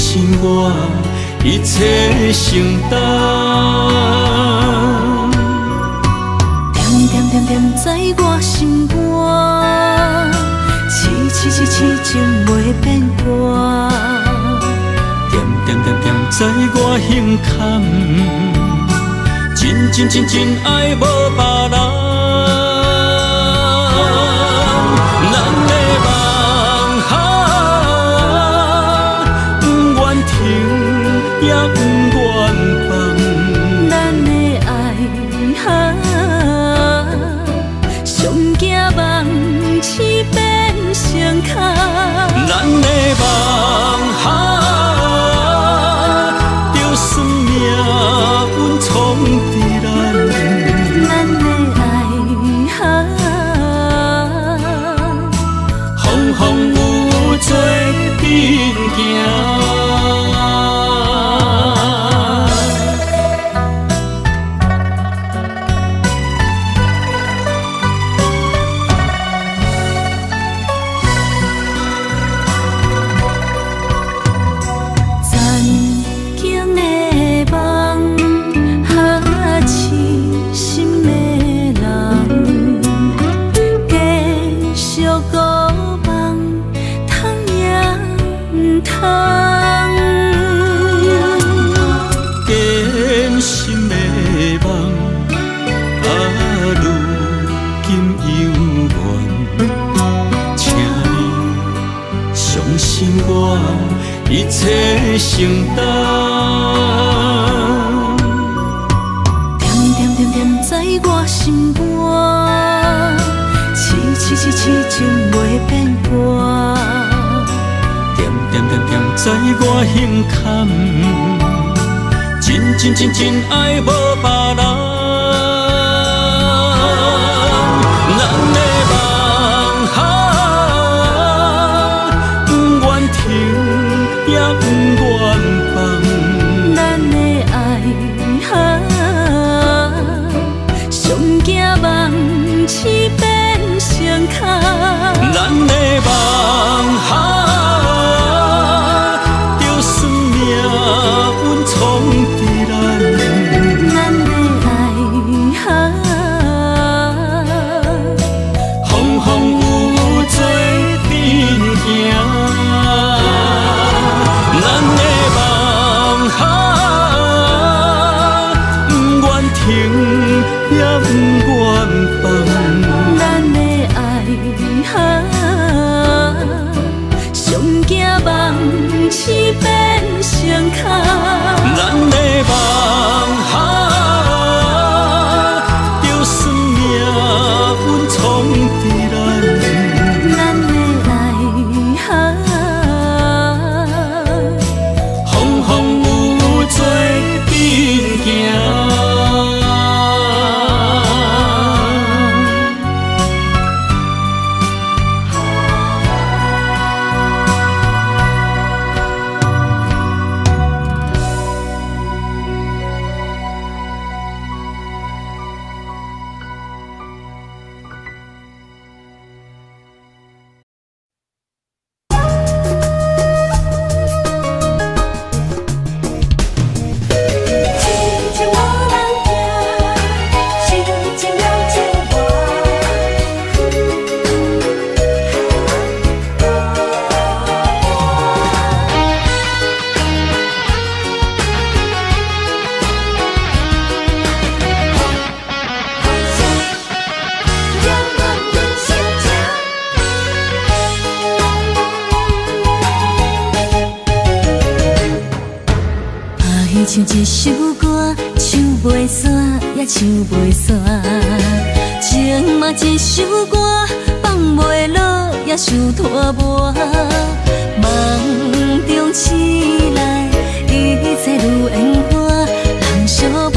信我一切承担。点点点点在我心肝，痴情袂变卦。点点点点在我胸坎，真爱无别人。咱的梦不愿停，也不愿放。咱的爱上惊梦痴变成空。咱的梦就算命运闯伫咱，咱的爱风风雨做阵行。一切承担，点点点点在我心肝，痴情袂变卦。点点点点在我胸坎，真爱无别人。咱的梦不愿停，也不愿放。咱的爱上惊梦痴变成空。咱的梦就算命运闯伫咱，咱的爱风风雨雨做阵行。咱的梦不愿停，也不愿放。咱的爱上惊梦痴变成空。咱的梦就算命运闯伫咱，咱的爱风风雨雨做阵行。唱一首歌，唱袂煞也唱袂煞；情嘛一首歌，放袂落也想拖磨。梦中醒来，一切如烟花，人寂寞，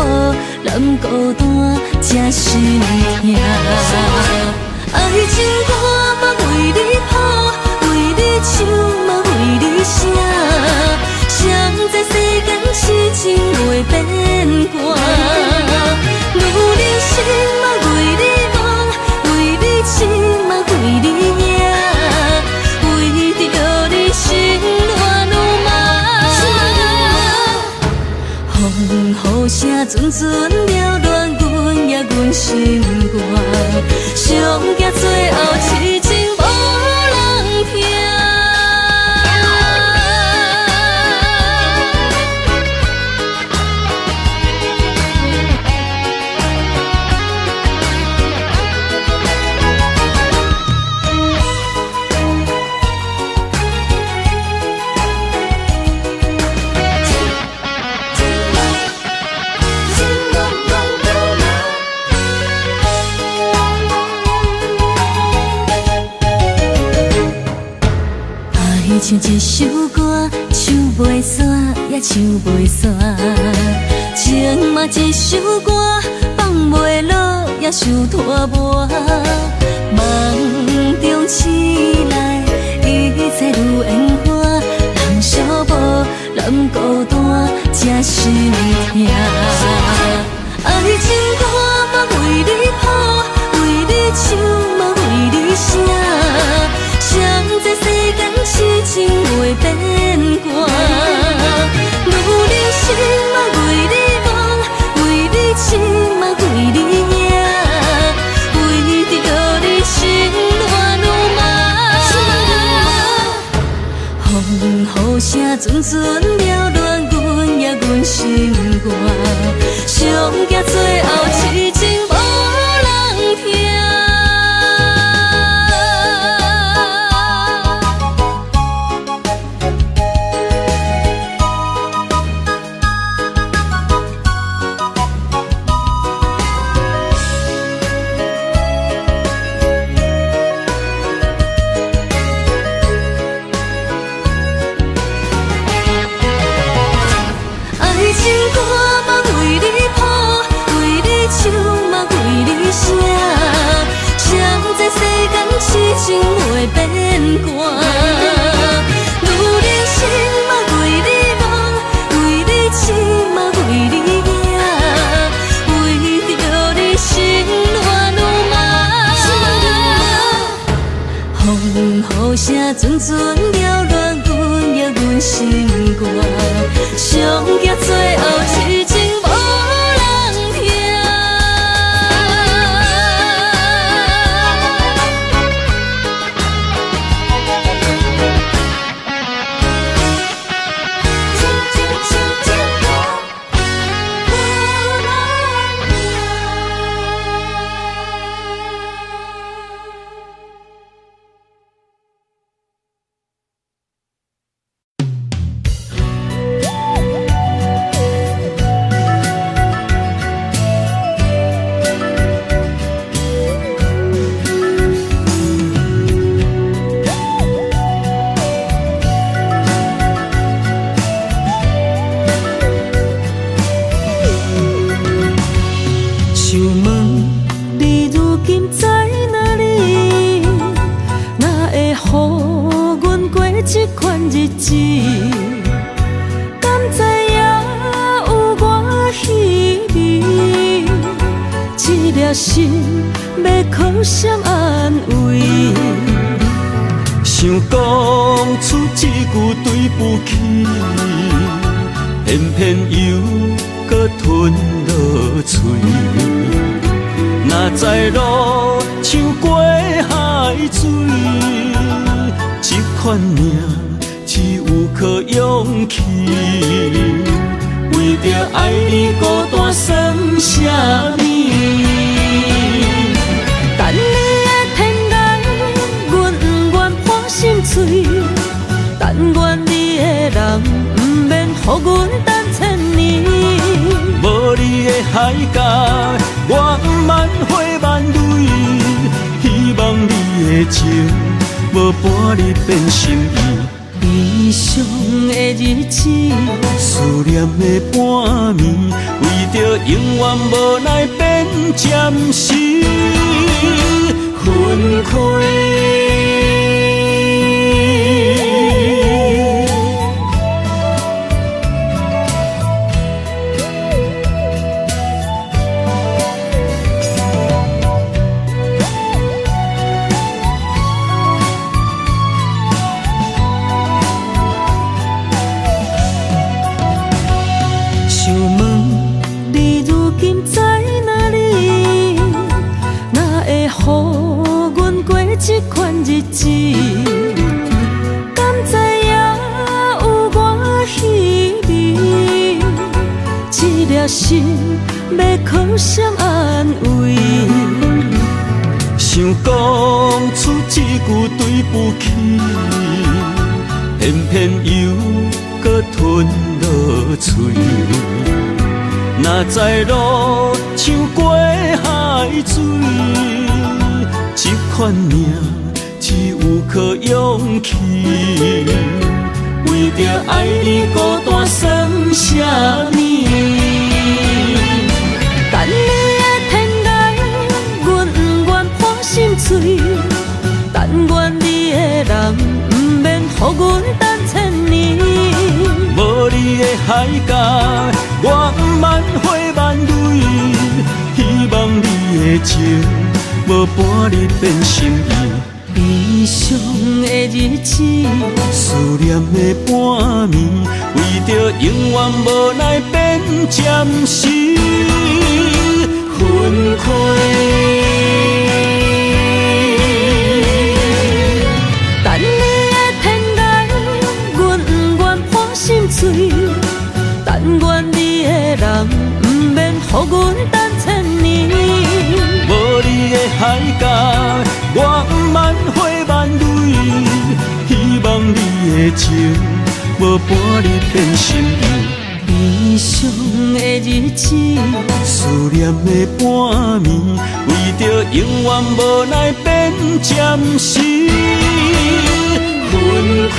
人孤单，才是疼。爱情歌嘛为你谱，为你唱嘛为你写。谁知世间痴情袂变卦，女人心嘛为你梦，为你痴嘛为你赢，为着你心乱如麻。啥阵阵缭乱阮也阮心肝，上惊最后痴情无人听。唱一首歌，唱袂煞也唱袂煞；情嘛一首歌，放袂落也受拖磨。梦中醒来，一切如烟花，人寂寞，人孤单，才心痛。爱情歌嘛为你谱，为你唱嘛为你写。谁知世间痴情袂变卦，女人心嘛为你梦，为你痴嘛为你赢，为着你心乱如麻。风雨声阵阵缭乱，阮也阮心肝，上惊最后痴情无人听。痴情袂变卦，女人心嘛为你梦，为你痴嘛为你赢，为着你心乱如麻。风雨声阵阵缭乱，阮也阮心肝，上惊最后痴情无人听。心要靠谁安慰？想讲出一句对不起，偏偏又搁吞落嘴。若知路像过海水，这款命只有靠勇气。为着爱你孤单算啥物？等你的天涯，阮不愿破心碎。但愿你的人不免予阮等千年。无你的海角，我万花万蕊。希望你的情，无半日变心意。悲伤的日子，思念的半暝，为着永远无奈变暂时分开。心要靠谁安慰？想讲出一句对不起，偏偏又搁吞落嘴。若知路像过海水，这款命只有靠勇气。为着爱你孤单算什么？等你的天涯，阮不愿破心碎。但愿你的人不免予阮等千年。无你的海角，我万花万蕊。希望你的情，无半日变心意。悲伤的日子，思念的半暝，为着永远无奈变暂时分开。等你的天涯，阮不愿破心碎。但愿你的人不免予阮等千年。无你的海角，我万花万蕊。希望你的情，无半日变心意。悲伤的日子，思念的半暝，为着永远无奈变暂时分开。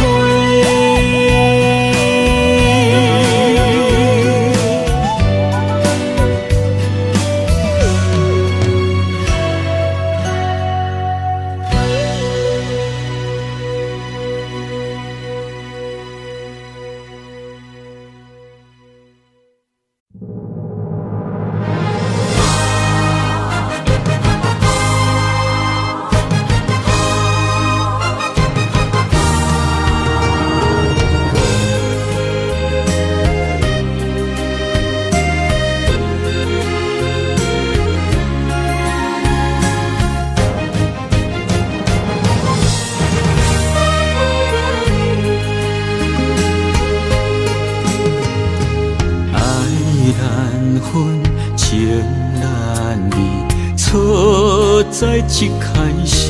在一开始，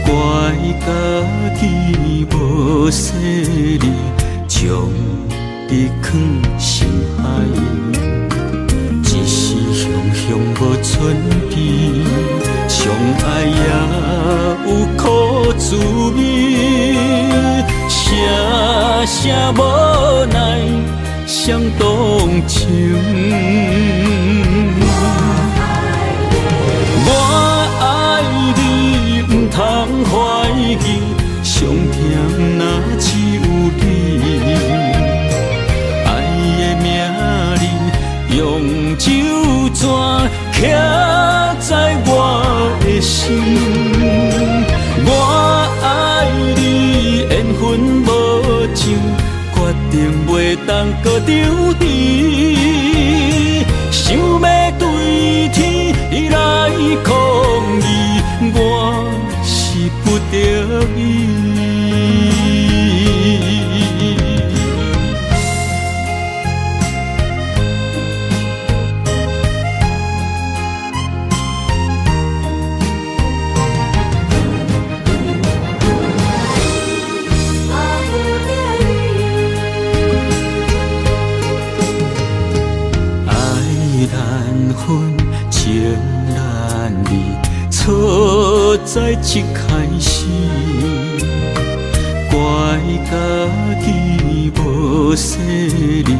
怪家己无细腻，将你藏心海。一时雄雄无存边，相爱也有苦滋味。声声无奈，伤动情。通怀疑，上疼若只有你。爱的名字用酒泉刻在我的心。我爱你，缘分无尽，决定袂当搁丢弃。想要对天来抗议，我不得已。爱难分，情难离。错在一开始，怪家己无细腻，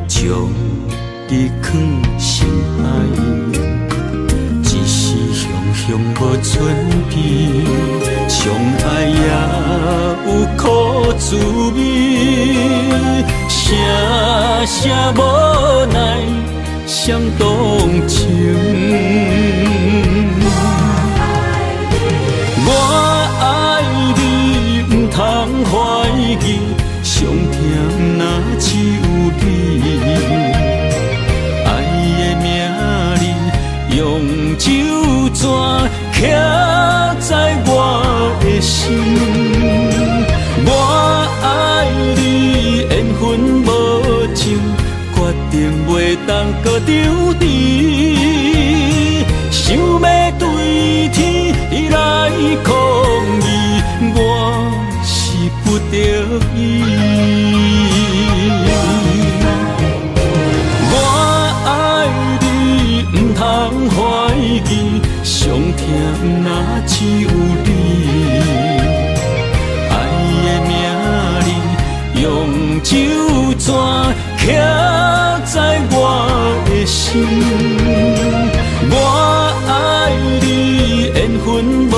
将你藏心海。一时雄雄无存边，相爱也有苦滋味。声声无奈，伤动情。我爱你，不通怀疑，上疼若只有你。爱的名字用酒泉刻在我的心。我爱你，缘分无尽，决定袂当搁张持。想要对天来抗议，我是不得已。我爱你，唔通怀疑，上疼若只有你。爱的名字用手绢刻在我的心。我爱你，缘分无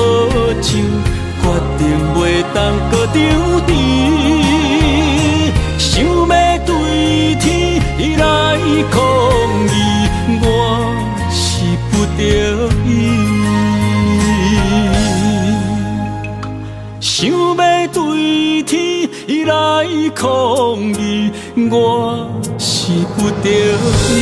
尽，决定袂当搁张持。想要对天来抗议，我是不得已。想要对天来抗议，我是不得已。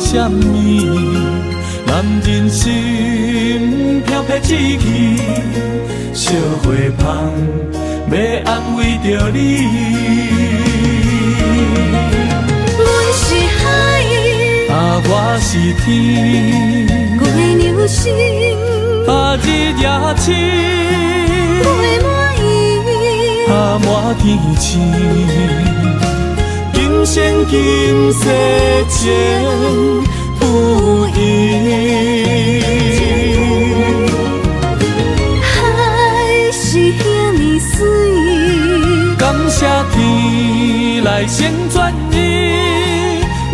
什么？男人心飘撇志气，烧花香要安慰着你。阮是海，我是天，月流星，日夜星，月满意，满天星。今生今世情不移，海是遐尼水，感谢天来成全伊，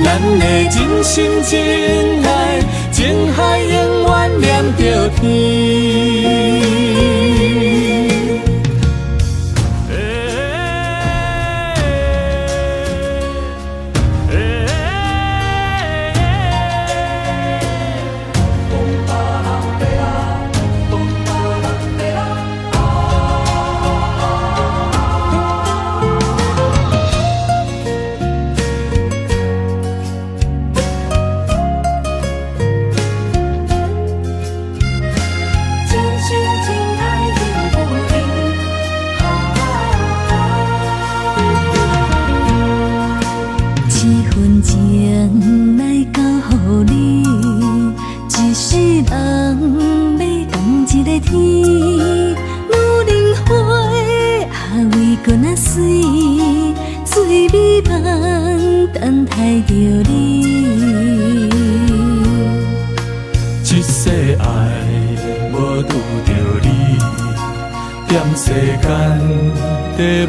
咱的真心真爱，情海永远念着天。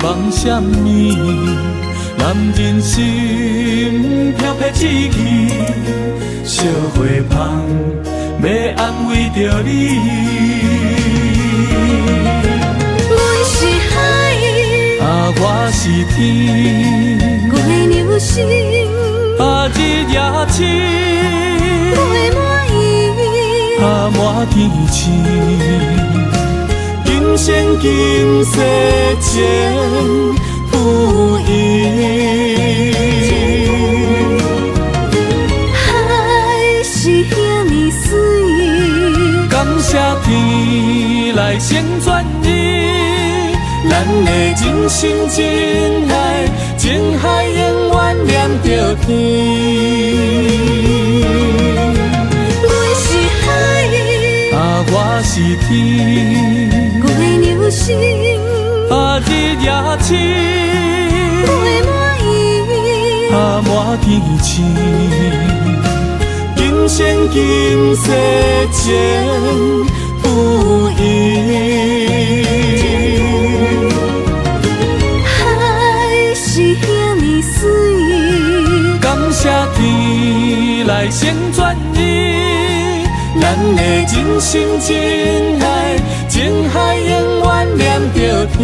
梦什么？男人心飘撇志气，烧花香要安慰着你。阮是海，我是天，月流星，日夜星，月满意，满天星。今生今世情不移，海是遐尼水，感谢天来成全伊，咱的真心真爱，情海永远念着天。阮是海。是天，我的流星，日夜星，陪满伊，满天星，今生今世前不移。海是遐尼水，感谢天来成全伊，咱的真心真爱，情海永远念着天。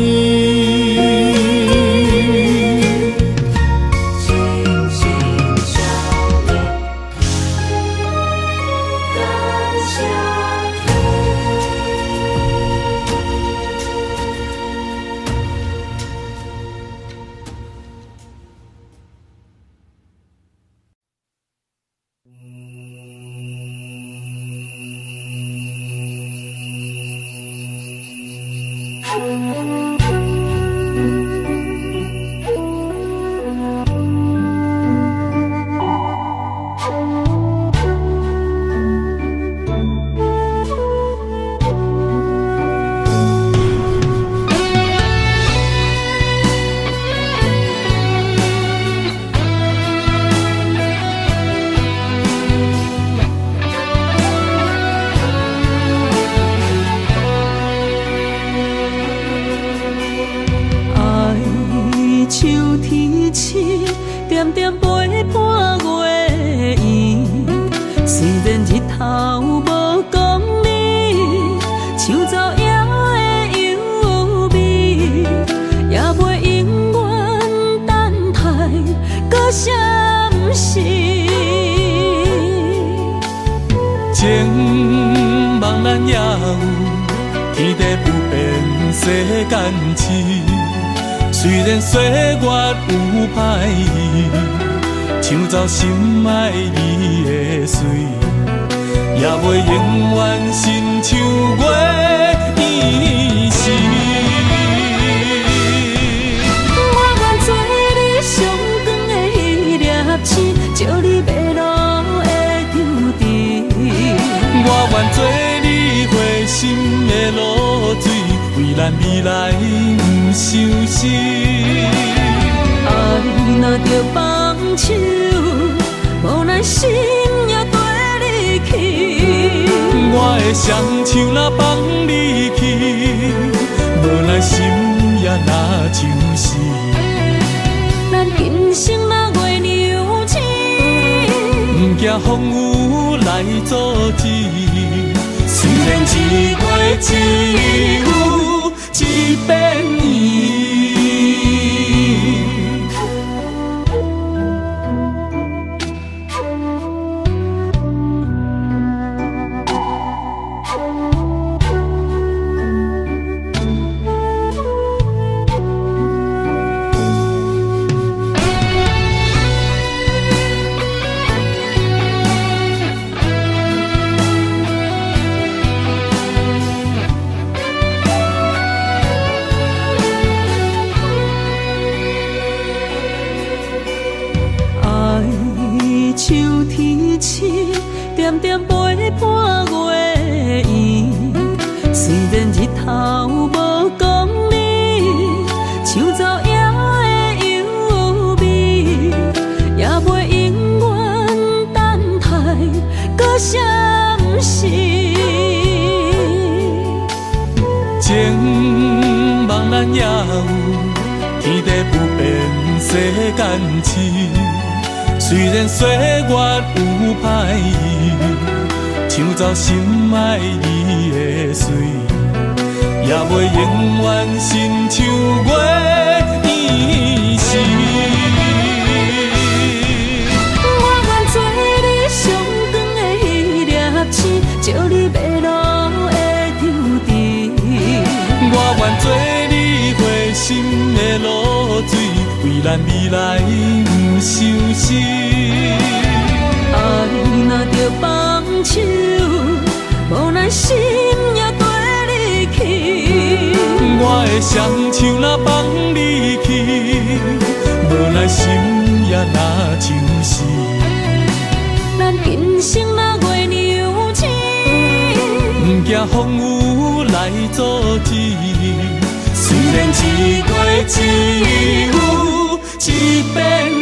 情茫然也有天地不变世间事，虽然岁月有歹意，抢走心爱伊的水，也袂永远亲像月伊是。我愿做你上光的迄粒星，照你迷路的场地。我愿做你回心的露水，为咱未来不伤心。爱若着放手，无奈心也跟你去。我的双手若放你去，无奈心也若像是。咱今生若月娘星，不惊风雨来阻止。虽然一月只有一变伊。像天星，点点陪伴月圆。虽然日头无光明，抢走夜的幽味，也袂永远等待搁闪烁。情茫然也有天地不变世间事。虽然岁月有歹意，抢走心爱伊的水，也袂永远亲像月伊是。我愿做你上光的迄粒星，照你迷路的场地。我愿做你回心的露水，为咱未来不伤心。爱若着放手，无奈心也跟你去。我的双手若放你去，无奈心也若像是。咱今生若月娘星，不惊惊风雨来阻止。虽然一月只有一百年。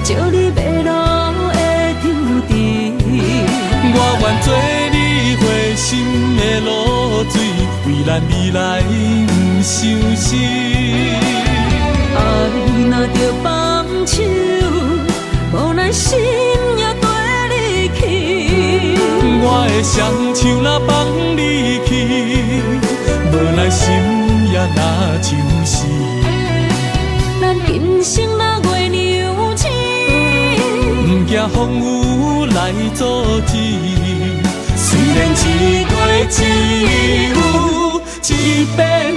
照你迷路的场地，我愿做你回心的露水，为咱未来不伤心。爱若着放手，无咱心也跟你去。我的双手若放你去，无咱心也若像死。咱今生若月娘亲。不惊风雨来阻止，虽然一月只有一百年。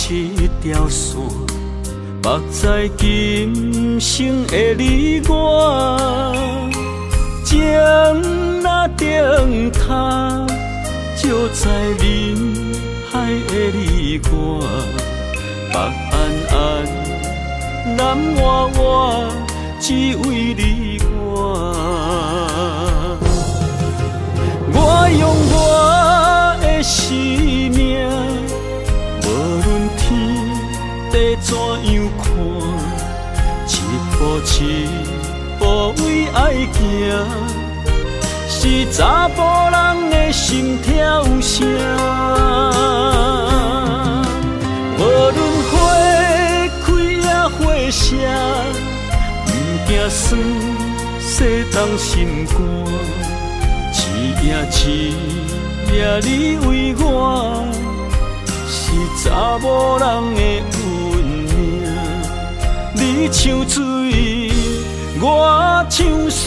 一条线，目在今生的你我，情若灯塔，照在人海的你我，北暗暗，南弯弯，只为你我。我用我的生命。无论天地怎样看，一步一步为爱行，是查甫人的心跳声。无论花开也花谢，不惊酸洗冻心肝，一夜一夜你为我。是查某人的运命，你像水，我像山。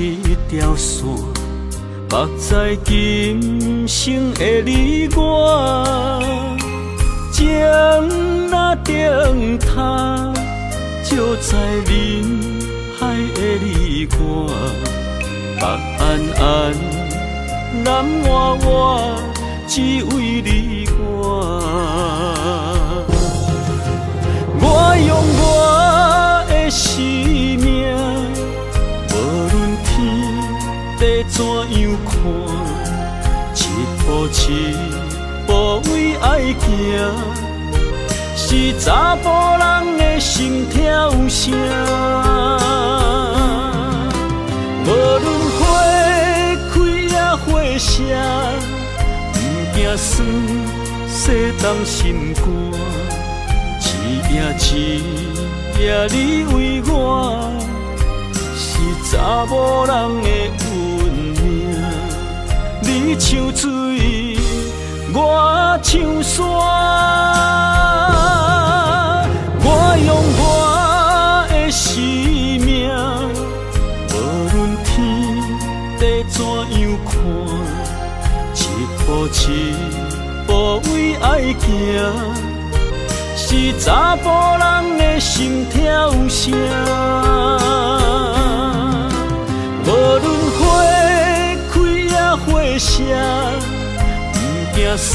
一条线，目在今生的你我，情若灯塔，照在人海的你我，北暗暗，南弯弯，只为你我。我用我的生命。地怎样看，一步一步为爱行，是查甫人的心跳声。无论花开也花谢，不惊酸洗冻心肝，一夜你为我。是查某人的运命，你像水，我像山。我用我的生命，无论天地怎样看，一步一步无畏爱行，是查甫人的心跳声。无论花开也花谢，不惊酸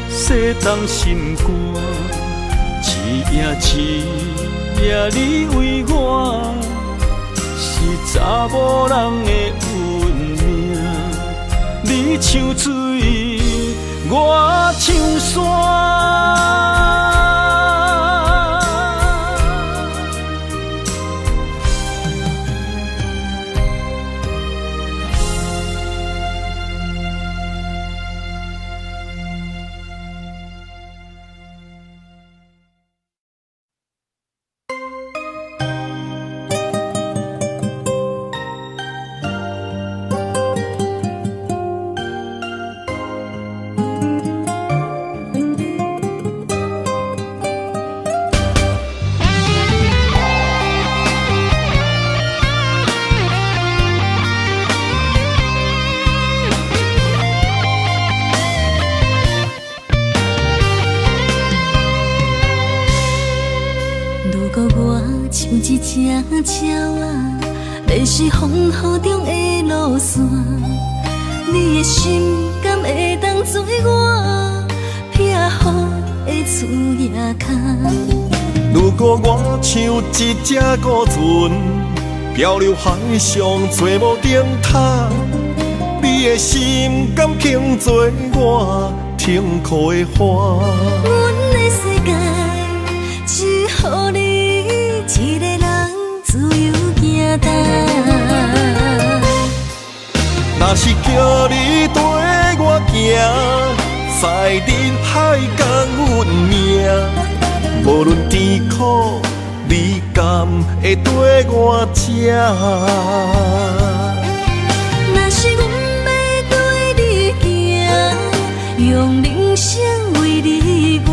洗冻心肝。一夜一夜你为我，是查某人的运命。你像水，我像山。一只鸟啊，迷失风雨中的路线，你的心敢会当做我避雨的厝夜空？如果我像一只孤船，漂流海上做无定塔，你的心敢肯做我停靠的花？阮的世界只予你一个人自由行动。若是叫你跟我行，在人海共运命，无论甜苦，你敢会跟我吃？若是阮要对你行，用人生为你活，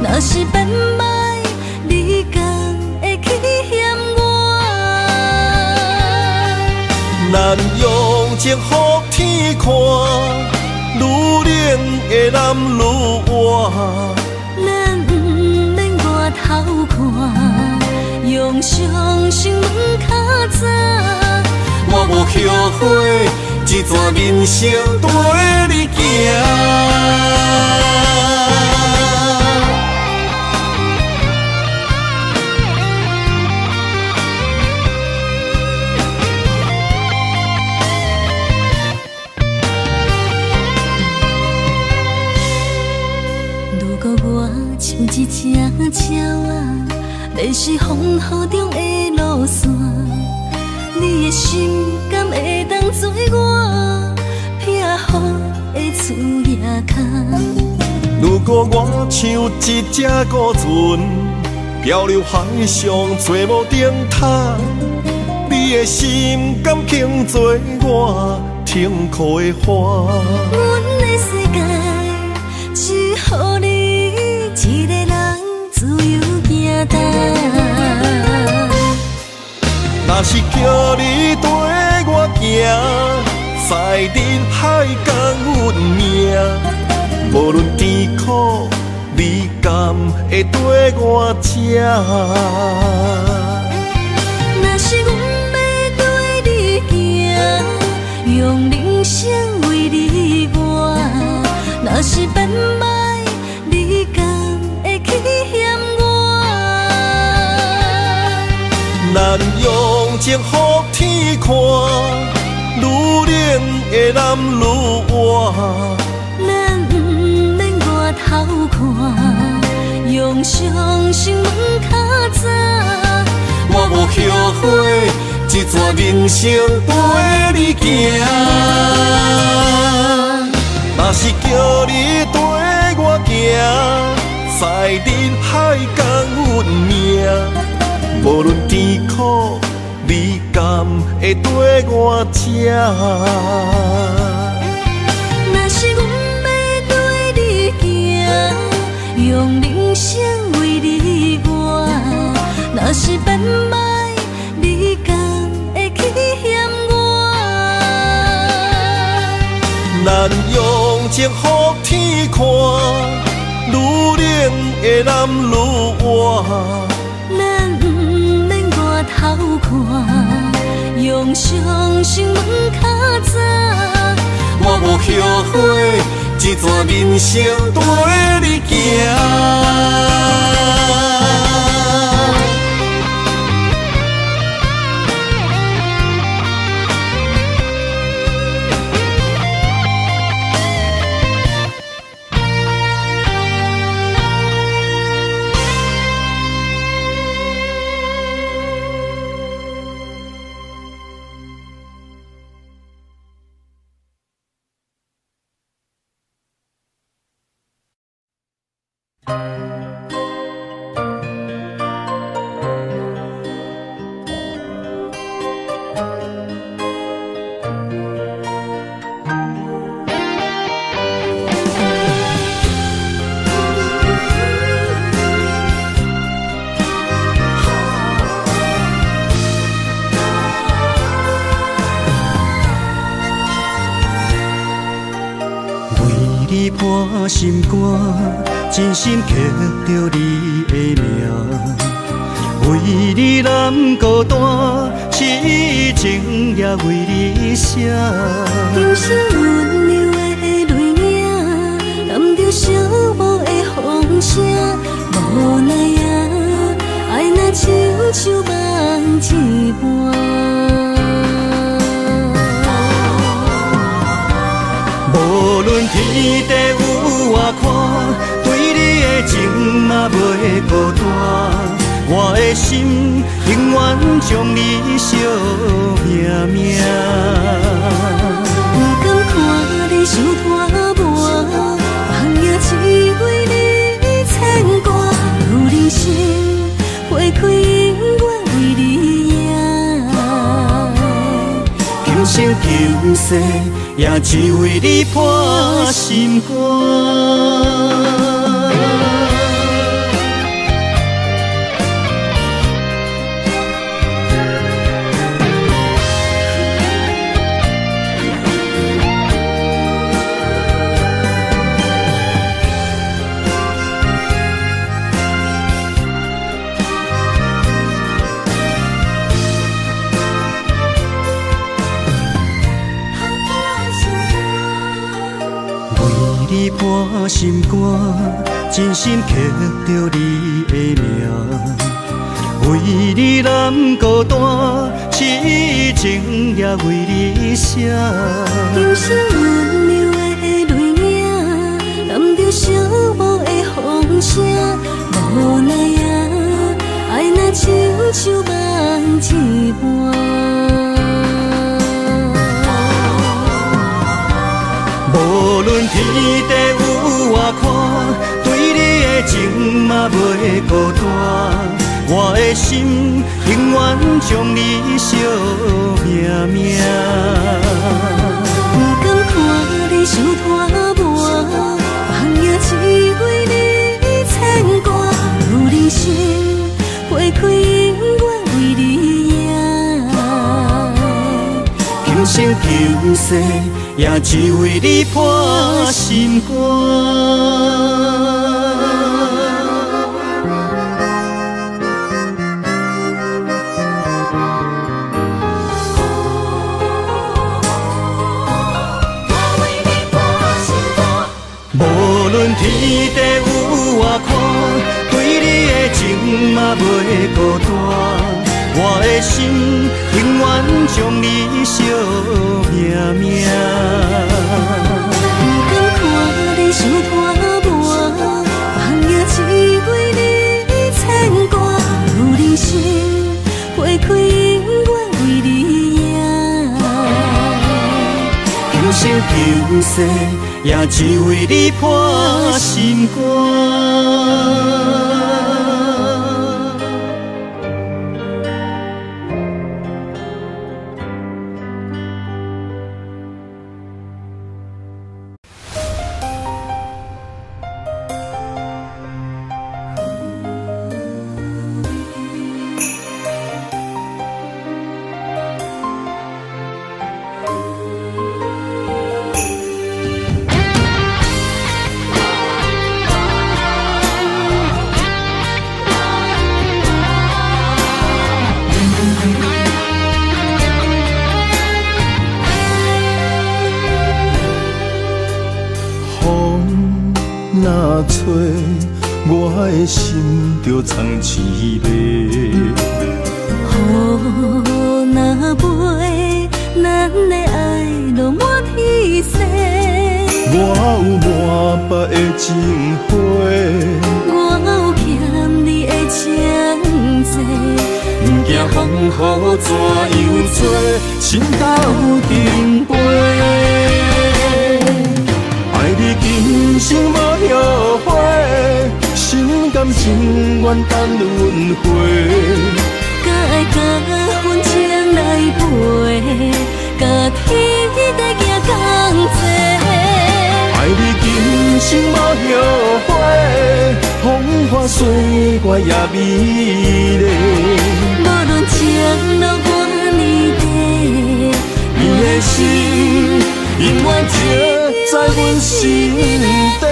若是变歹，你敢会去嫌我？咱用情予天看，愈冷的男愈活。咱不免外头看，用双心门较早。我无后悔，一段人生跟你行。如果我像一只鸟啊，迷失风雨中的路线，你的心敢会当做我避雨的厝夜空？如果我像一只孤船，漂流海上做无定塔，你的心敢肯做我停靠的花？阮的世界只予你一个人自由行动。若是叫你跟我行，在人海共运命，无论甜苦，你敢会跟我吃？若是阮要对你行，用人生为你活，若是变歹，你敢会去嫌我？咱用情予天看，愈冷的男愈活。咱不免外头看，用双心门较早。我无后悔，一段人生跟你行。若是叫你跟我行，在人海共运命，无论甜苦，你敢会跟我吃？若是阮要对你行，用人生为你活，若是变歹，你敢会去嫌我？咱用情予天看，愈冷的男愈活。咱不免外头看，用双手问较早。我无后悔，这段人生跟你行。伴心肝，真心刻着你的名，为你难孤单，痴情也为你写。人生温柔的泪影，淋着寂寞的风声，无奈啊，爱若亲像梦一半。无论天地有外宽，对你的情嘛袂孤单。我的心永远将你惜命命。不敢看你受拖磨，梦也只为你牵挂。有人生花开永远为你赢，今生今世。也只为你破心肝。你伴心肝，真心刻着你的名，为你难孤单，痴情也为你写。人生温柔的泪影，淋着寂寞的风声，无奈啊，爱若亲像梦一半。无论天地有外宽，对你的情嘛袂孤单。我的心永远将你惜命命。不敢看你受拖磨，梦也只为你牵挂。有人生花开永远为你赢，今生今世。也只为你破心肝。无论天地有外宽，对你的情嘛袂孤单。我的心永远将你惜命命。不敢看你受拖磨，梦也只为你牵挂。有人生花开永远为你赢，今生今世也只为你破心肝。若找，我的心就藏滋味。雨若飞，咱的爱就满天星。我有满腹的情花，我有欠你的情债。不惊风雨怎样做，心斗阵飞。爱你今生无后悔，心甘情愿等轮回。甲爱甲份情来陪，甲天地行同齐。爱你今生无后悔，风花雪月也美丽。无论情路偌呢短，你的心永远刻在阮心底。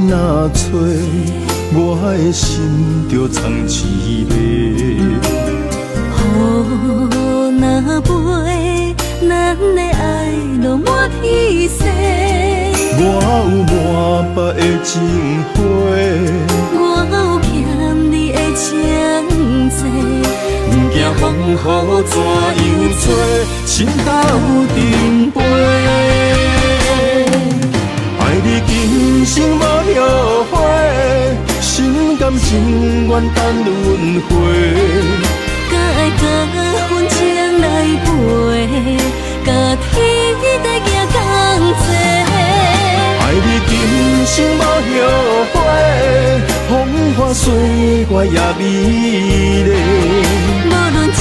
若吹，我的心就藏滋味。雨若飞，咱的爱就满天星。我有满腹的情花，我有欠你的情债。不惊风雨怎样做，心斗阵飞。爱你今生无后悔，心甘情愿等轮回。甲爱甲份情来陪，甲天地行同齐。爱你今生无后悔，风花雪月也美丽。无论情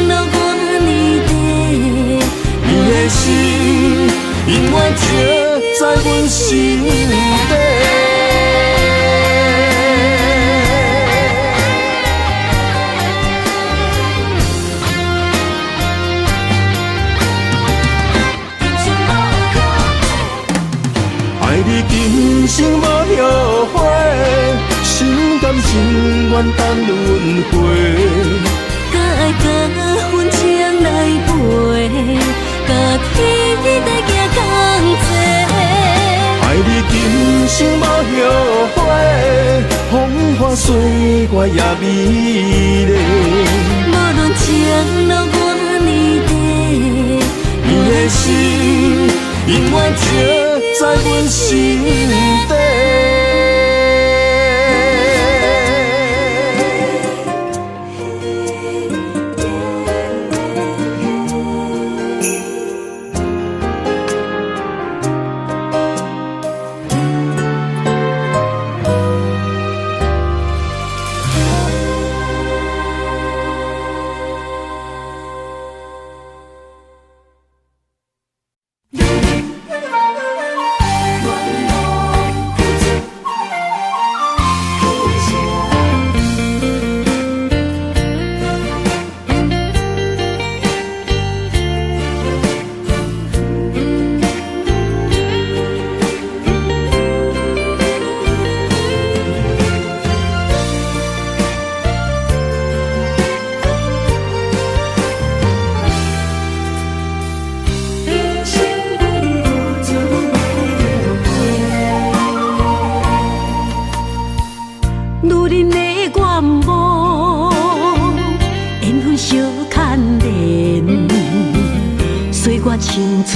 路偌呢短，你的心永远刻在阮心底。爱你今生无后悔，心甘情愿等轮回。甲爱甲份情来陪，甲天地行同齐。爱你今生无后悔，风花雪月也美丽。无论情路偌呢短，你的心永远刻在阮心底。青春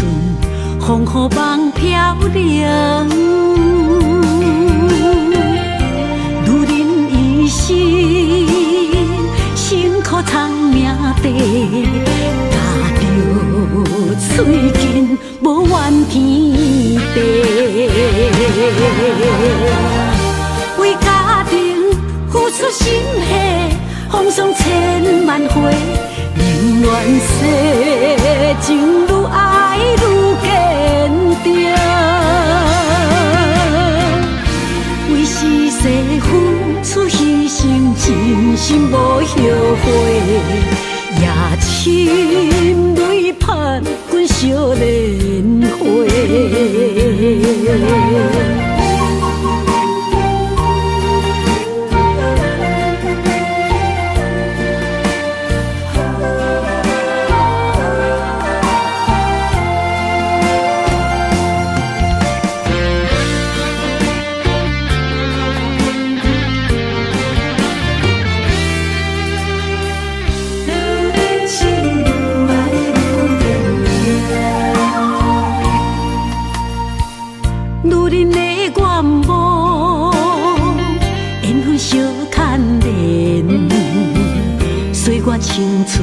风雨梦飘零，女人一生辛苦藏命地，踏着嘴筋无怨天地，为家庭付出心血，风霜千万回。宁愿世情愈爱愈坚心无后悔，夜深泪盼阮少年花。青春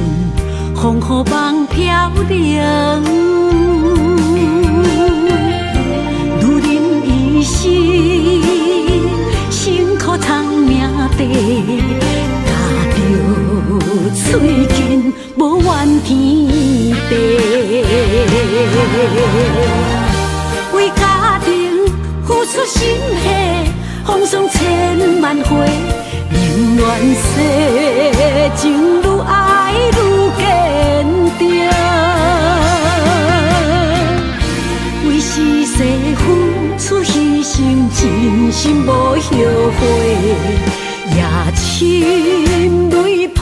风雨梦飘零，女人一生辛苦偿命地，踏着嘴筋无怨天地，为家庭付出心血，风霜千万回。宁愿世情愈爱愈坚定，为是世付出牺牲，真心无后悔。夜深泪盼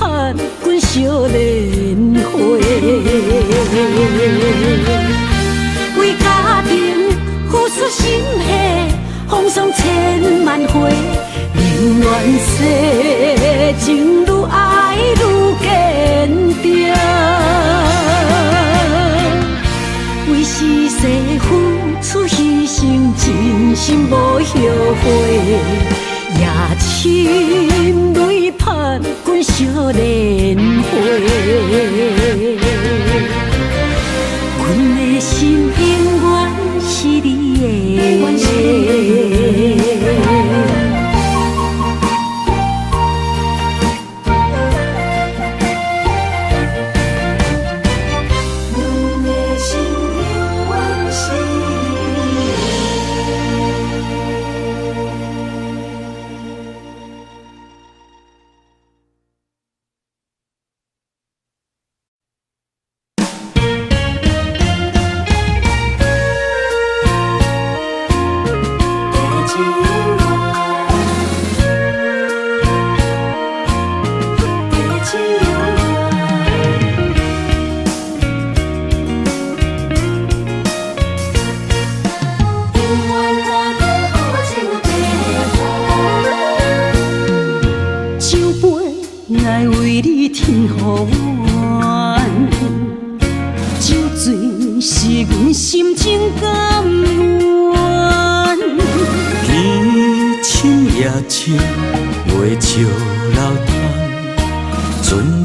阮少年花，为家庭付出心血，风霜千万回。宁愿世情愈爱愈坚定，为是世付出牺牲，真心无后悔。夜深泪盼阮少年花，阮的心永远是你的。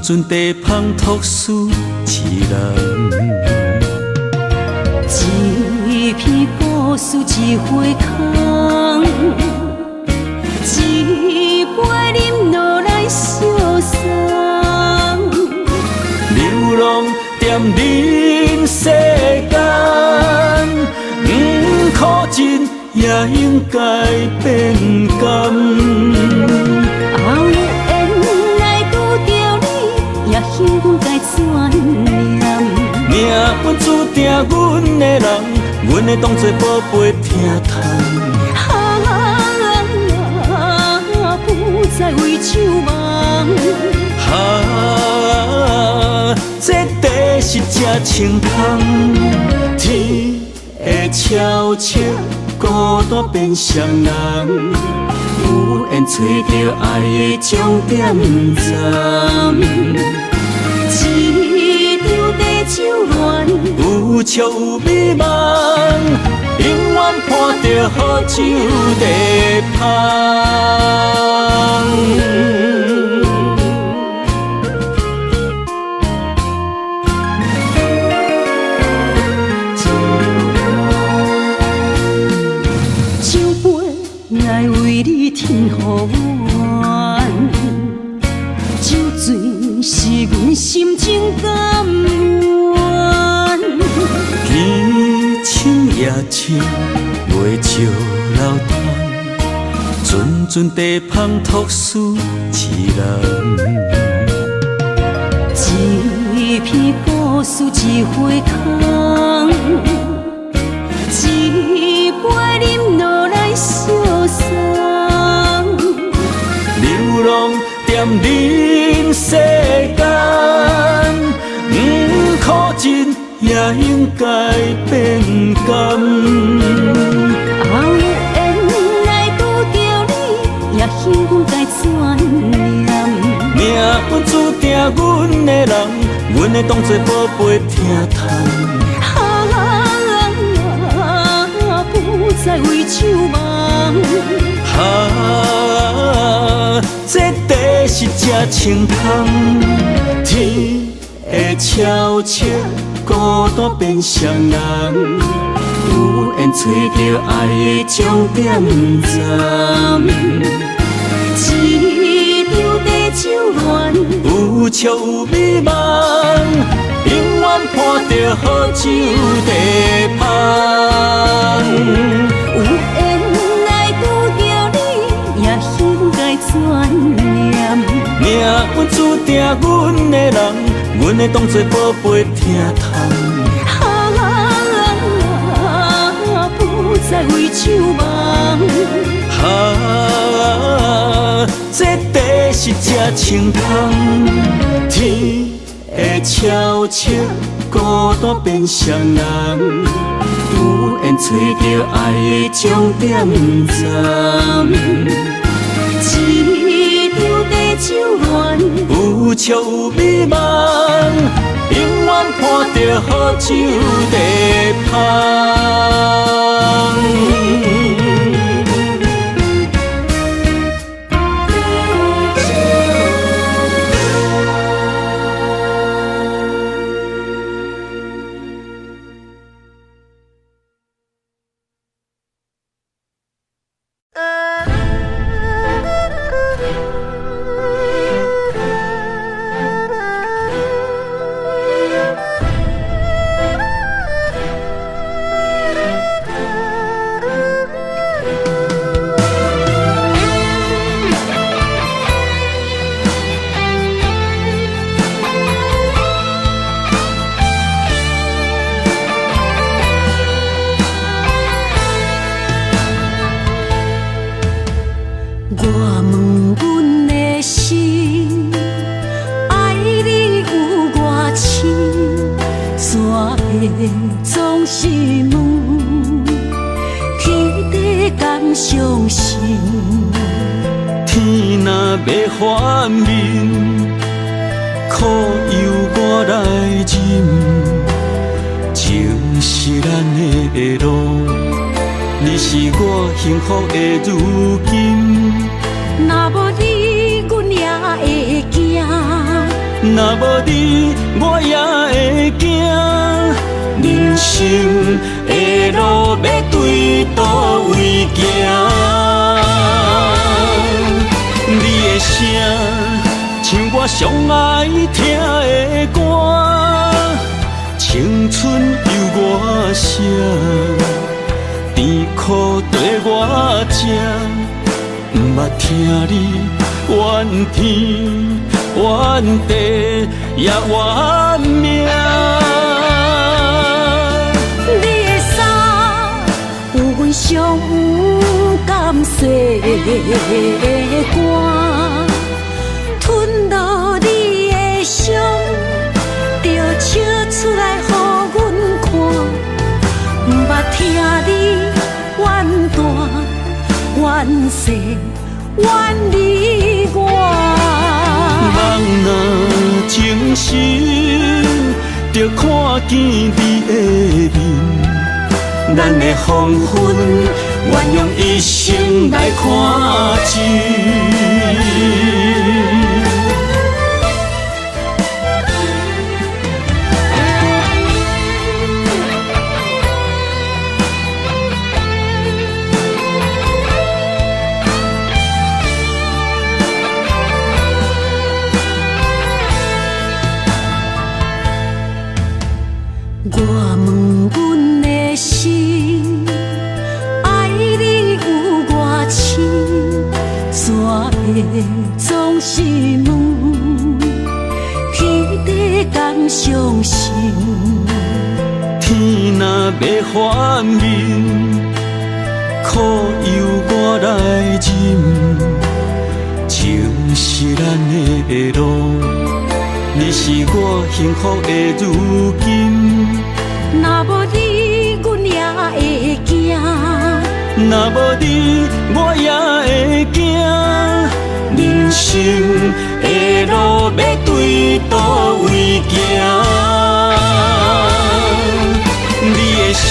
阵地芳托书痴人，一片古树一花空，一杯饮落来相送。流浪踮人世间，苦尽也应该变甘。幸运该怎念？命运注定阮的人，阮会当作宝贝疼痛。不再为守望。这地是这清风，天会悄悄孤单变双人，有缘找到爱的终点站。一场地酒恋，有笑有美梦，永远伴着好酒地芳。酒杯爱为你添予阮，酒醉是阮心情甘愿。天深夜深，袂笑流淌，船阵阵地芳托书一人，一篇故事一回空，一杯饮落来相送。流浪踮人世间，苦尽也应该变甘。后缘来拄着你，也幸运该转念。命运注定阮的人，阮会当作宝贝疼叹。不再为手忙。这地是真清芳，天会悄悄孤单变双人，有缘找到爱的终点站。一场地酒恋，有笑有美梦，永远伴着好酒地香。有缘来拄着你，也应该转念。命运注定阮的人，阮会当作宝贝疼叹。不再为手忙。这地是真清芳，天会悄悄孤单变双人，有缘找到爱的终点站。一场地酒恋，有笑有美梦，永远伴着好酒地香。总是问，天地敢相信？天若要反面，苦由我来忍。情是咱的路，你是我幸福的如今。若无你，阮也会惊；若无你，我也会惊。人生的路要对倒位行？你的声像我上爱听的歌，青春由我写，甜苦对我吃，不捌听你怨天怨地也怨命。上有甘雪的歌，吞落你的伤，就笑出来予阮看。不捌听你怨大怨小怨你我。人若情深，就看见你的面。咱的黄昏，愿用一生来看尽。我问阮的心，爱你有偌深？总是问，天地敢相信？天若要反面，苦由我来忍。情是咱的路，你是我幸福的如今。若无你，阮也会惊；若无你，我也会惊。人生的路要对倒位行？你的声，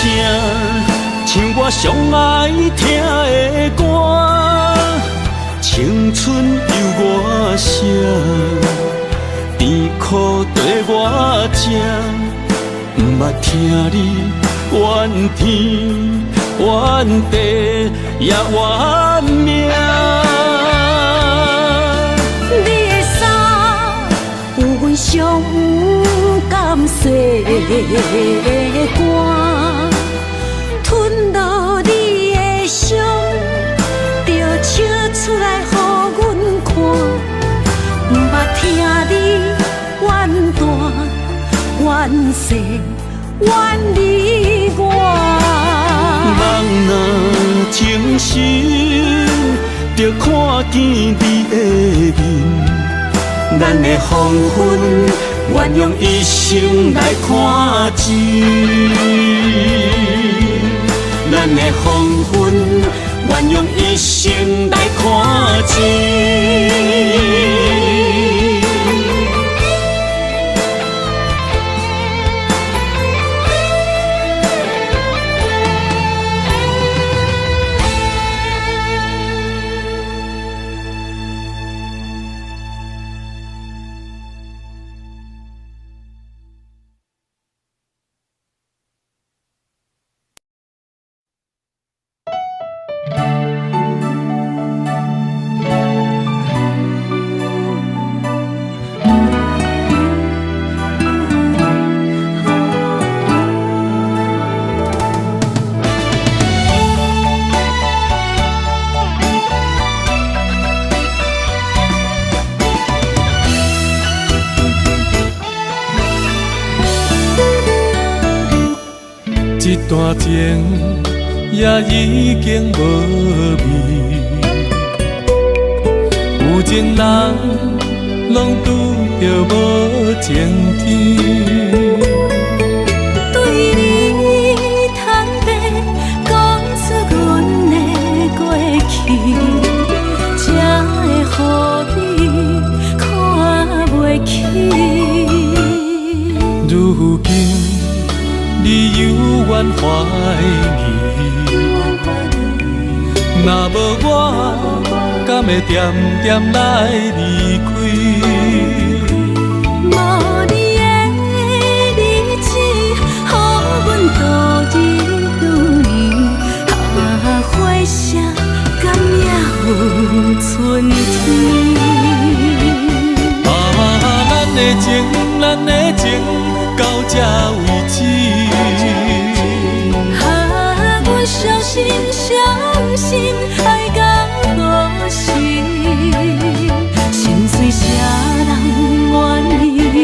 像我上爱听的歌，青春由我写，甜苦对我吃，不捌听你怨天怨地也怨命。你的衫有阮上有甘洗的汗，吞落你的伤，就笑出来予阮看。不捌听你怨大怨细怨离我。人若情深，就看见你的面，咱的黄昏，愿用一生来看尽。咱的黄昏，愿用一生来看尽。一段情也已经无味，有情人拢拄着无情天。对你坦白讲出阮的过去，才会予你看袂起。如今你犹原怀疑，若无我，敢会点点来离开？无你的日子，予阮度日如年，花谢敢也有春天。咱的情，咱的情，到这为止。阮相信，相信爱到何时？心碎啥人愿意？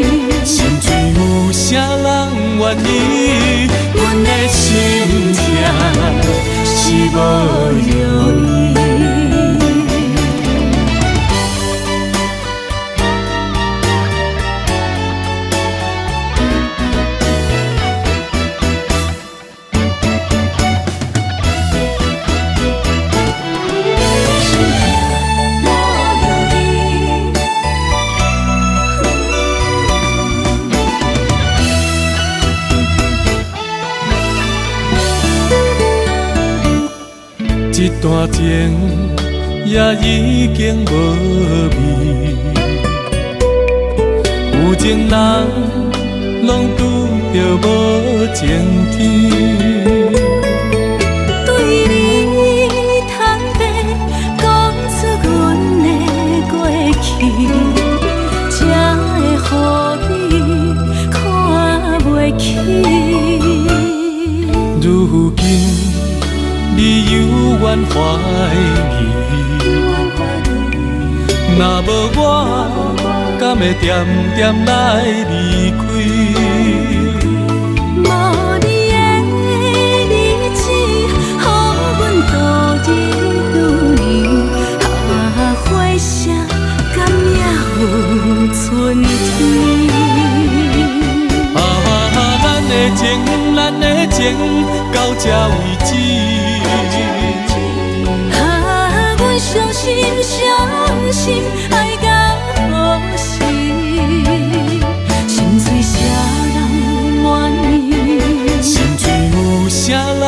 心碎有啥人愿意？阮的心痛是无容易。一段情也已经无味，有情人拢拄着无情天。对你坦白讲出阮的过去，才会予你看袂起。如今你犹原怀疑，若无我，敢会点点来离开？无你的日子，予阮度日如年，花谢敢也有春天。咱的情，咱的情，到这为止。阮相信，相信爱到何时？心碎啥人愿意？心碎有啥人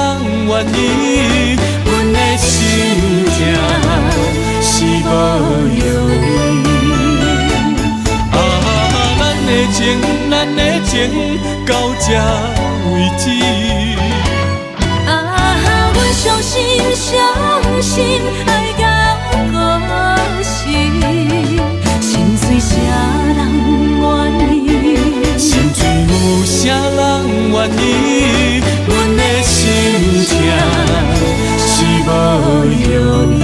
愿意？阮的心痛是无容易。咱的情，咱的情，到这为止。阮相信，相信爱到何时？心碎啥人愿意？心碎有啥人愿意？阮的心痛是无容易。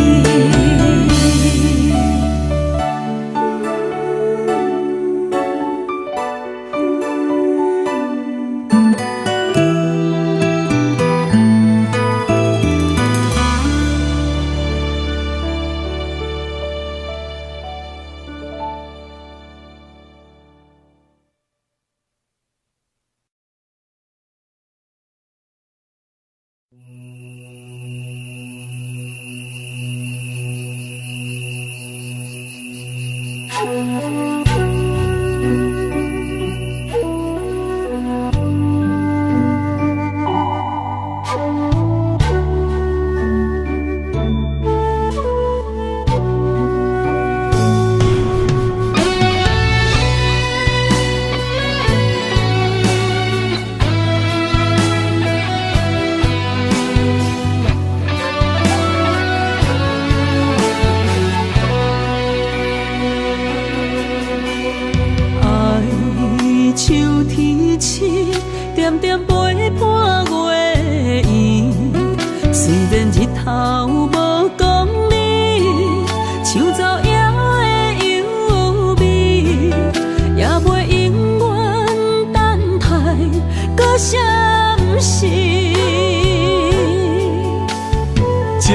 情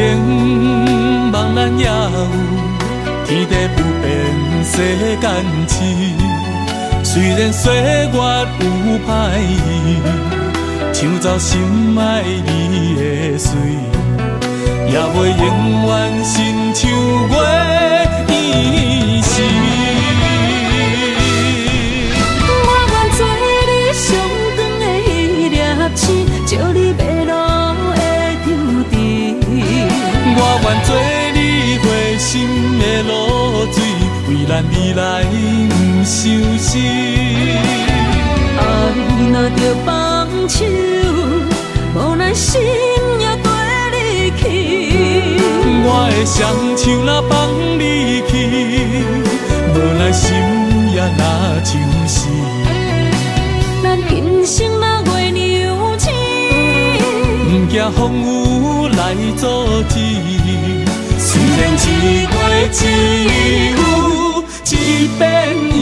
茫然也有，天地不变，世间事。虽然岁月有歹意，抢走心爱你的水，也袂永远亲像月伊时。我愿做你上长的迄粒星，照你迷路的丢滴。我愿做你回心的露水，为咱未来不伤心。爱若着放手，无奈心也跟你去。我的双手若放你去，无奈心也若像死。咱今生若月娘星，不惊风雨来阻止。虽然一月只有一遍年。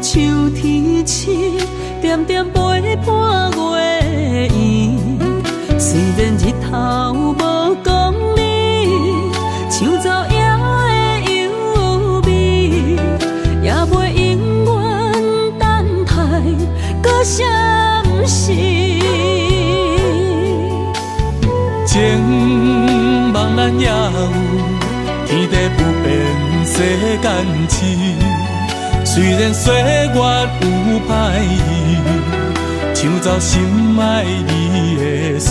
像天星，点点陪伴月圆。虽然日头无讲理，抢走夜的幽味，也袂永远等待搁闪失。情茫然也有，天地不变，世间事。虽然岁月有歹意，抢走心爱你的水，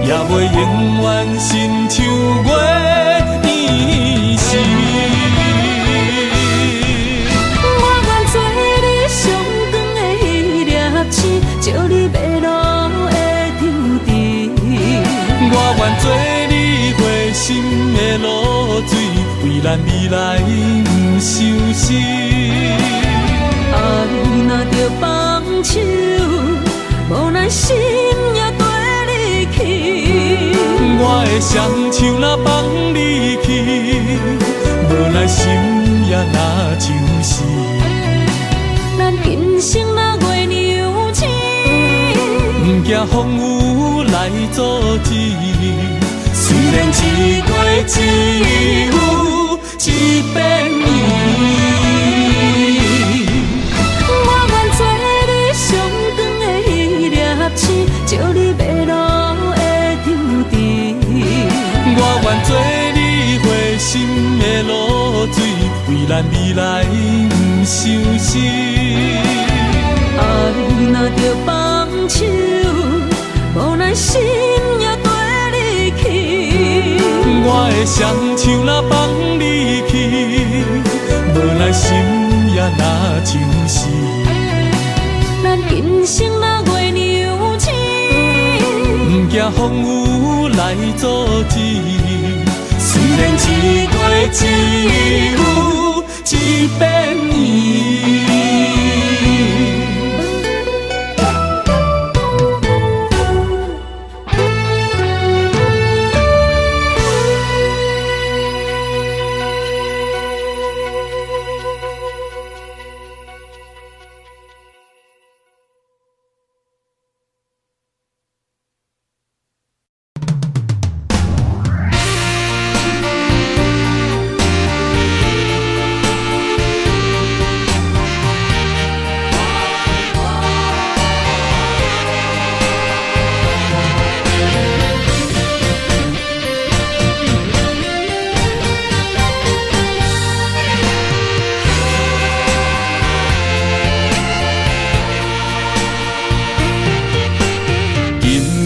也袂永远亲像月年时。我愿做你上长的迄粒星，照你迷路的场地。我愿做你回心的露水，为咱未来不伤心。爱若着放手，无咱心也跟你去。我的双手若放你去，无咱心也若像是。咱今生若月娘星，不惊风雨来阻止。虽然一月一有一变圆。照你迷路的场地，我愿做你回心的露水，为咱未来不伤心。爱若着放手，无咱心也跟你去。我的双手若放你去，无咱心也若像是。咱今生若月娘星，不惊风雨来阻止。虽然一月一有一变圆。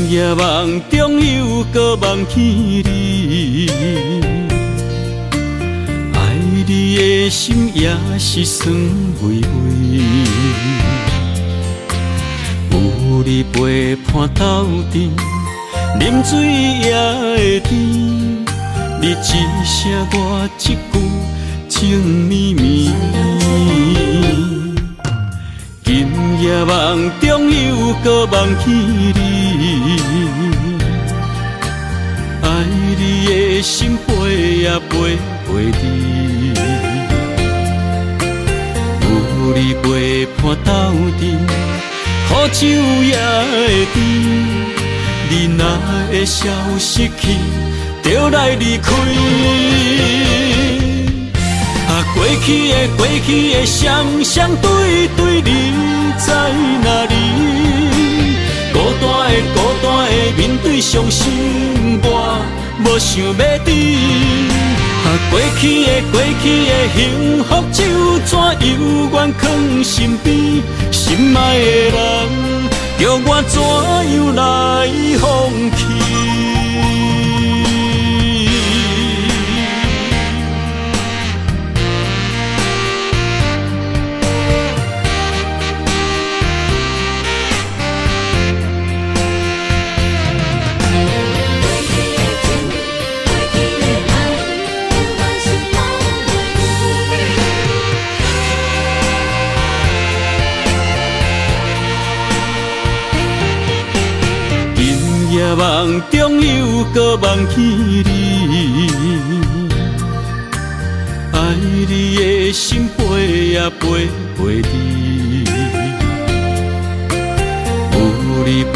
夜梦中又搁梦起你，爱你的心也是酸微微。有你陪伴斗阵，啉水也会甜。你一声我一句，情绵绵。今夜梦中又搁梦起你，爱你的心飞呀飞飞你，有你陪伴斗阵，好酒也会甜。你若会消失去，就来离开。过去的双对对，你在哪里？孤单的面对伤心，我无想要知。过去的幸福就怎犹原藏心边？心爱的人，叫我怎样来放弃？夜梦中又搁梦起你，爱你的心飞呀飞飞你，有你陪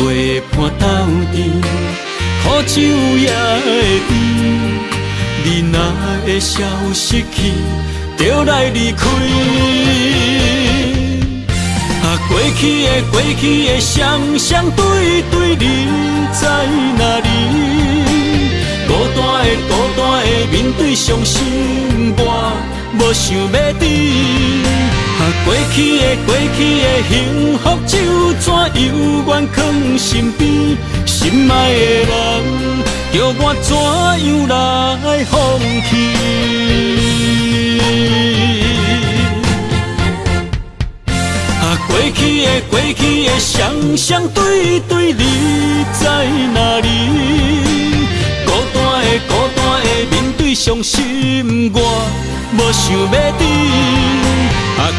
伴斗阵，好酒也会甜。你若会消失去，就来离开。过去的双对对，你在哪里？孤单的面对伤心，我无想要知。过去的幸福就怎犹原藏心边？心爱的人，叫我怎样来放弃？过去的双双对对，你在哪里？孤单的面对伤心，我无想要你。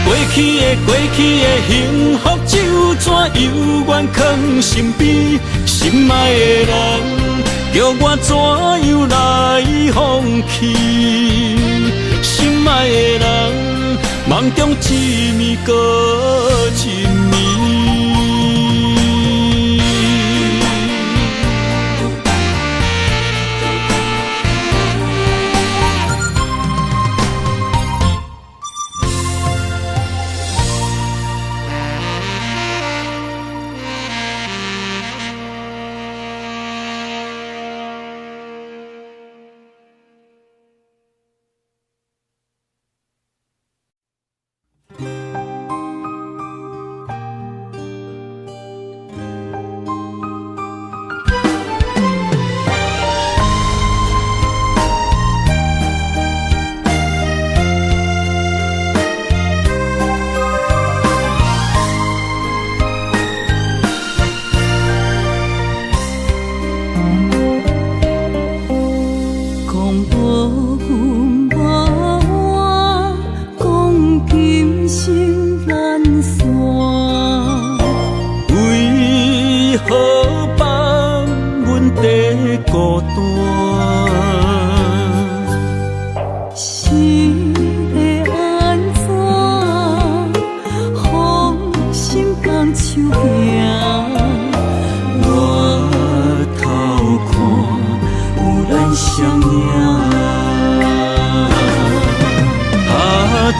过去的幸福就怎犹原藏心边？心爱的人，叫我怎样来放弃？心爱的人，梦中一暝过一暝。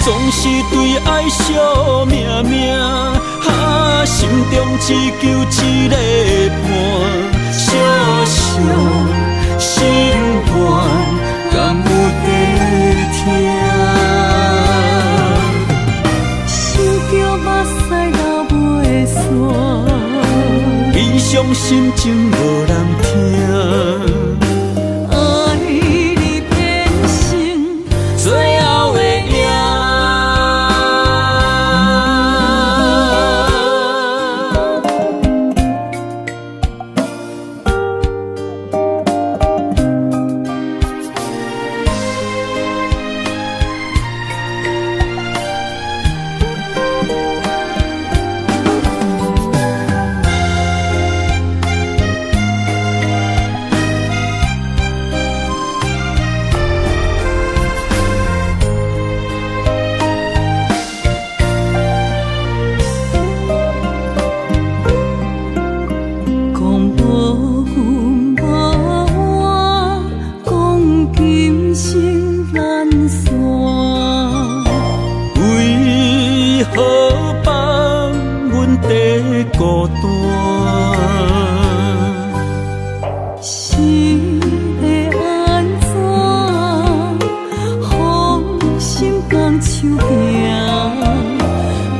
总是对爱惜命命，心中只求一个伴，小小心愿，敢有地听？想着目屎流袂煞，悲伤心情无人听。孤单，是要安怎？风心放手行，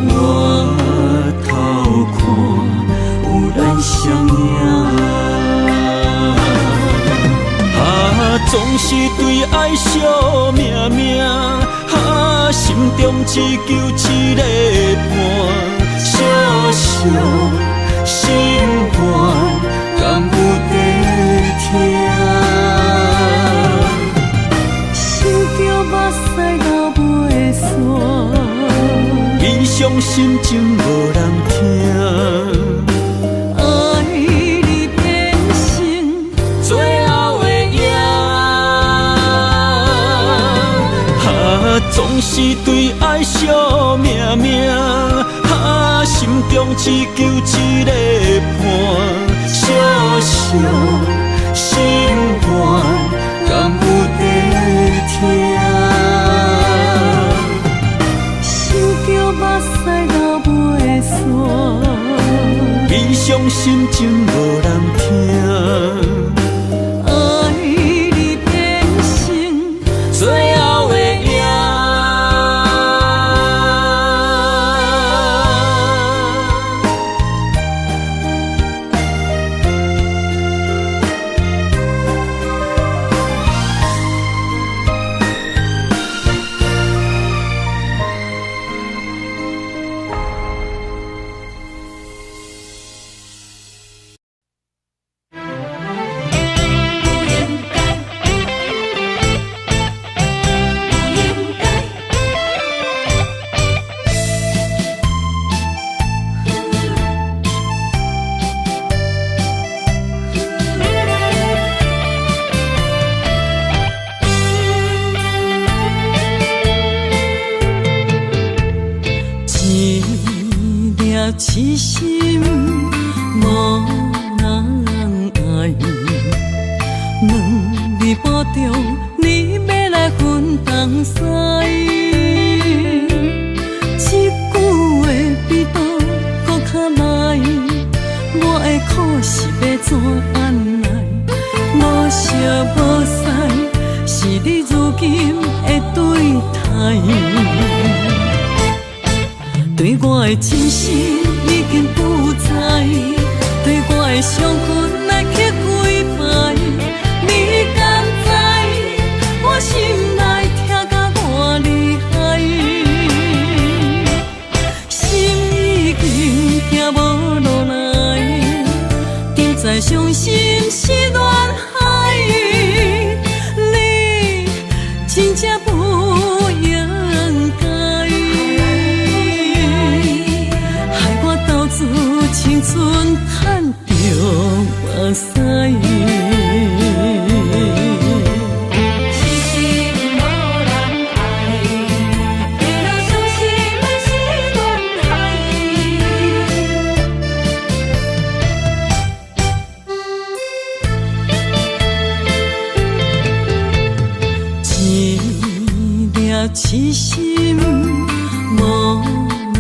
我偷看有咱相影。总是对爱惜命命，心中只求一个伴。小小心愿，敢有地听？想着目屎流袂煞，悲伤心情无人听。爱你变成最后的影，总是对爱惜命命。心中只求一个伴，小小心愿，敢有地听？想着目屎流袂煞，悲伤心情无人听。爱你变成最后的影。痴心无人爱，两字半中，你要来分东西。一句话比刀搁较来，我的苦是要怎安来？无声无息，是你如今的对待。对我的真心已经不知，对我的伤痕来去几摆。你敢知我心内痛甲偌厉害？心已经行无路来，定在伤心是恋海。你真正不应该。青春赚着目屎，痴心无人爱，为了伤心的是恋海。一粒痴心无人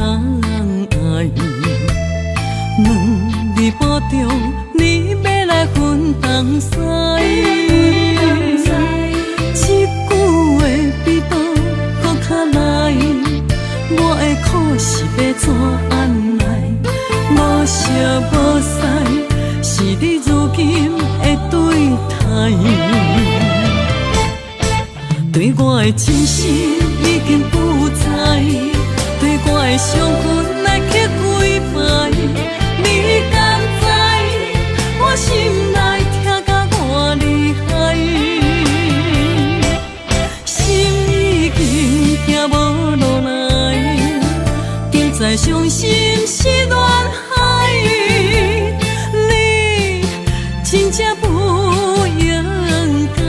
爱。两字半中，你要来分东西。一句话比刀搁较来，我的苦是要怎安来？无声无息，是你如今的对待。对我的真心已经不知，对我的伤痕来去几摆。你敢知我心内痛甲偌厉害？心已经行无路来，定在伤心是恋海。你真正不应该，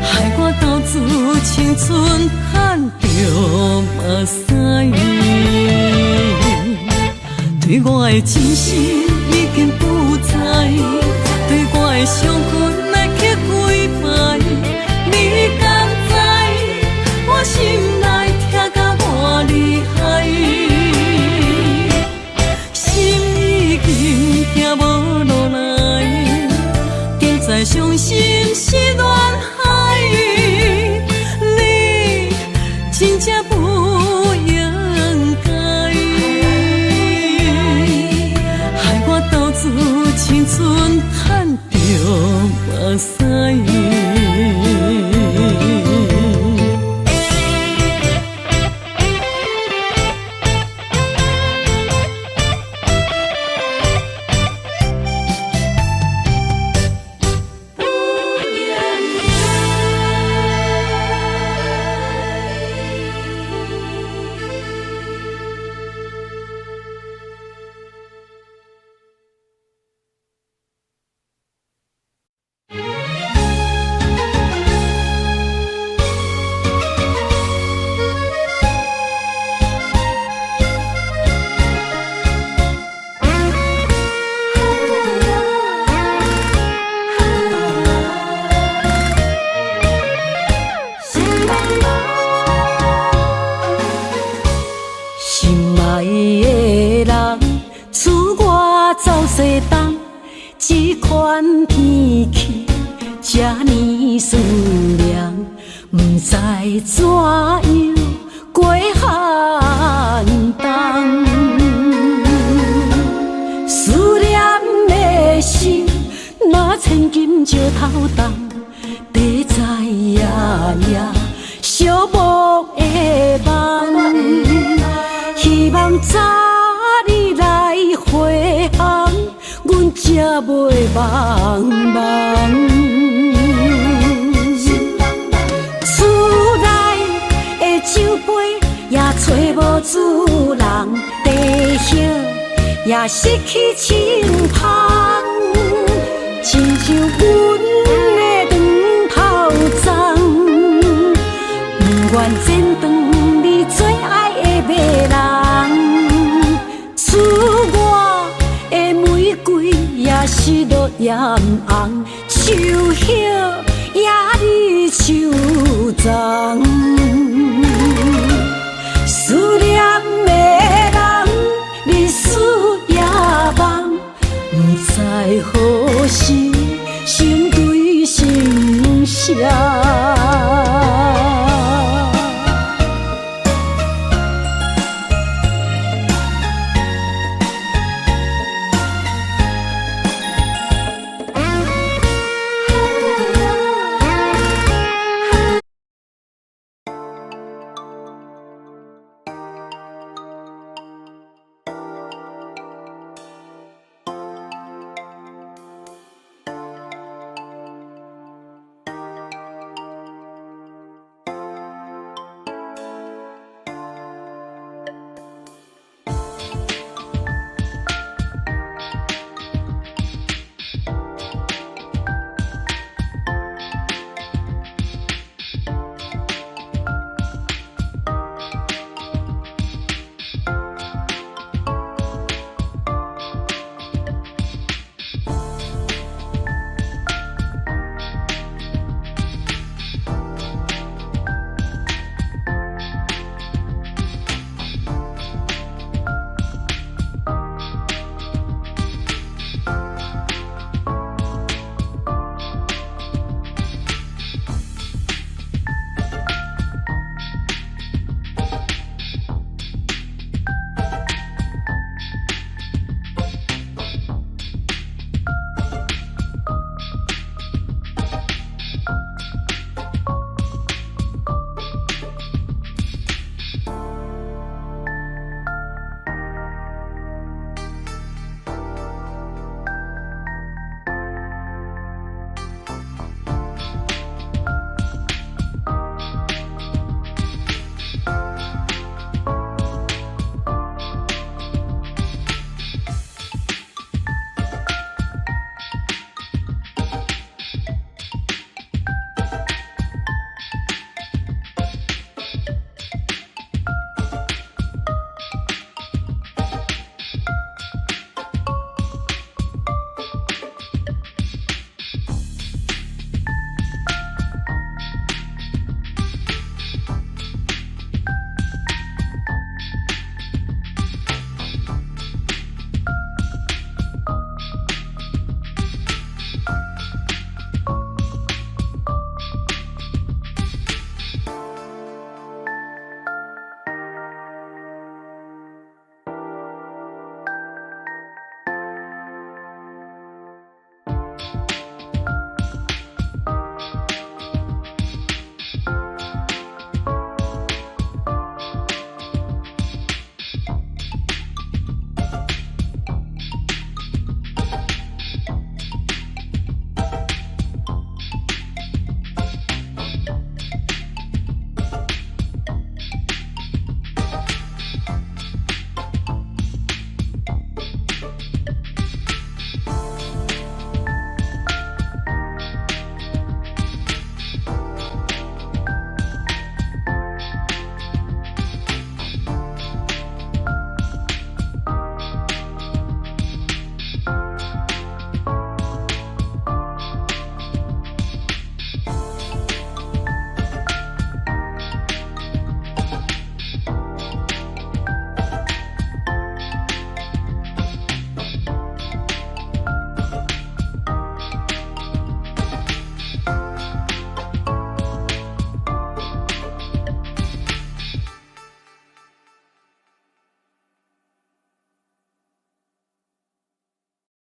害我斗志青春赚着目屎。对我的真心已经不知，对我的伤痕来去几摆。你敢知我心内痛甲偌厉害？心已经行无路来，定在伤心是恋海。你真正不应该。青春赚着目屎。这款天气这呢酸凉，不知怎样过寒冬。思念的心，若千金石头重，地在夜夜寂寞的梦。希望早日来回航，阮才袂茫茫。厝内的酒杯也找无主人，地叶也失去清芳，亲像阮的长头鬃，不愿剪断你最爱的马人。一路炎红，树叶也伫树丛。